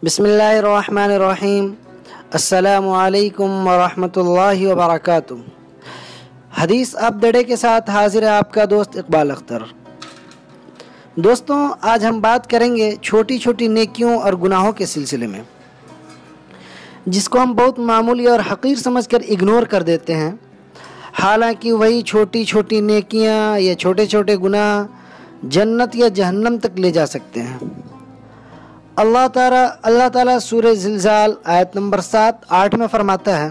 بسم اللہ الرحمن الرحیم۔ السلام علیکم ورحمۃ اللہ وبرکاتہ۔ حدیث اپ ڈے کے ساتھ حاضر ہے آپ کا دوست اقبال اختر۔ دوستوں، آج ہم بات کریں گے چھوٹی چھوٹی نیکیوں اور گناہوں کے سلسلے میں، جس کو ہم بہت معمولی اور حقیر سمجھ کر اگنور کر دیتے ہیں، حالانکہ وہی چھوٹی چھوٹی نیکیاں یا چھوٹے چھوٹے گناہ جنت یا جہنم تک لے جا سکتے ہیں۔ اللہ تعالیٰ سورہ زلزال آیت نمبر 7-8 میں فرماتا ہے،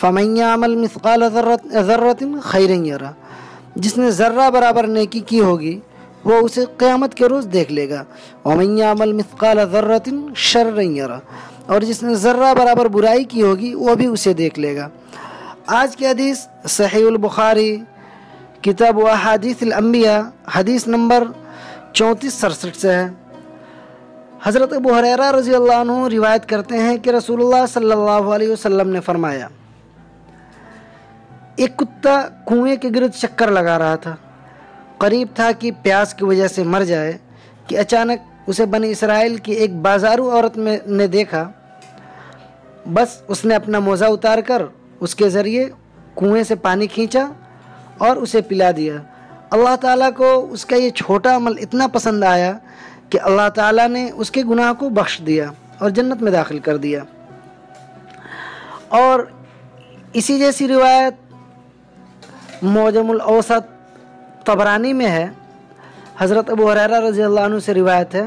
فَمَن يَعْمَلْ مِثْقَالَ ذَرَّةٍ خَيْرًا يَرَهُ، جس نے ذرہ برابر نیکی کی ہوگی وہ اسے قیامت کے روز دیکھ لے گا۔ وَمَن يَعْمَلْ مِثْقَالَ ذَرَّةٍ شَرًّا يَرَهُ، اور جس نے ذرہ برابر برائی کی ہوگی وہ بھی اسے دیکھ لے گا۔ آج کی حدیث صحیح البخاری کتاب احادیث الانبیاء حدیث نمبر 3467 سے ہے۔ حضرت ابو ہریرہ رضی اللہ عنہ روایت کرتے ہیں کہ رسول اللہ صلی اللہ علیہ وسلم نے فرمایا، ایک کتا کنویں کے گرد چکر لگا رہا تھا، قریب تھا کہ پیاس کی وجہ سے مر جائے کہ اچانک اسے بنی اسرائیل کی ایک بازارو عورت نے دیکھا۔ بس اس نے اپنا موزہ اتار کر اس کے ذریعے کنویں سے پانی کھینچا اور اسے پلا دیا۔ اللہ تعالیٰ کو اس کا یہ چھوٹا عمل اتنا پسند آیا کہ اللہ تعالیٰ نے اس کے گناہ کو بخش دیا اور جنت میں داخل کر دیا۔ اور اسی جیسی روایت معجم الاوسط طبرانی میں ہے، حضرت ابو ہریرہ رضی اللہ عنہ سے روایت ہے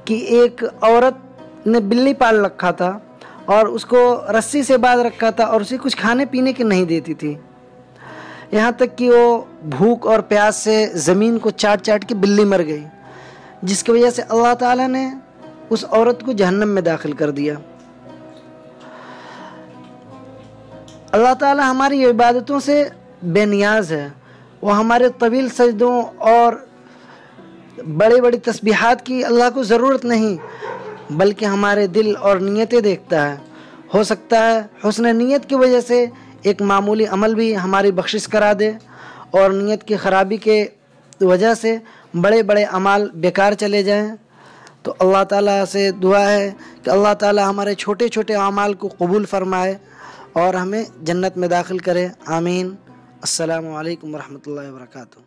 کہ ایک عورت نے بلی پال رکھا تھا اور اس کو رسی سے باندھ رکھا تھا اور اسے کچھ کھانے پینے کے نہیں دیتی تھی، یہاں تک کہ وہ بھوک اور پیاس سے زمین کو چاٹ چاٹ کے بلی مر گئی، جس کی وجہ سے اللہ تعالیٰ نے اس عورت کو جہنم میں داخل کر دیا۔ اللہ تعالیٰ ہماری عبادتوں سے بے نیاز ہے، وہ ہمارے طویل سجدوں اور بڑی بڑی تسبیحات کی اللہ کو ضرورت نہیں، بلکہ ہمارے دل اور نیتیں دیکھتا ہے۔ ہو سکتا ہے حسن نیت کی وجہ سے ایک معمولی عمل بھی ہماری بخشش کرا دے، اور نیت کی خرابی کے وجہ سے بڑے بڑے اعمال بیکار چلے جائیں۔ تو اللہ تعالیٰ سے دعا ہے کہ اللہ تعالیٰ ہمارے چھوٹے چھوٹے اعمال کو قبول فرمائے اور ہمیں جنت میں داخل کرے، آمین۔ السلام علیکم ورحمۃ اللہ وبرکاتہ۔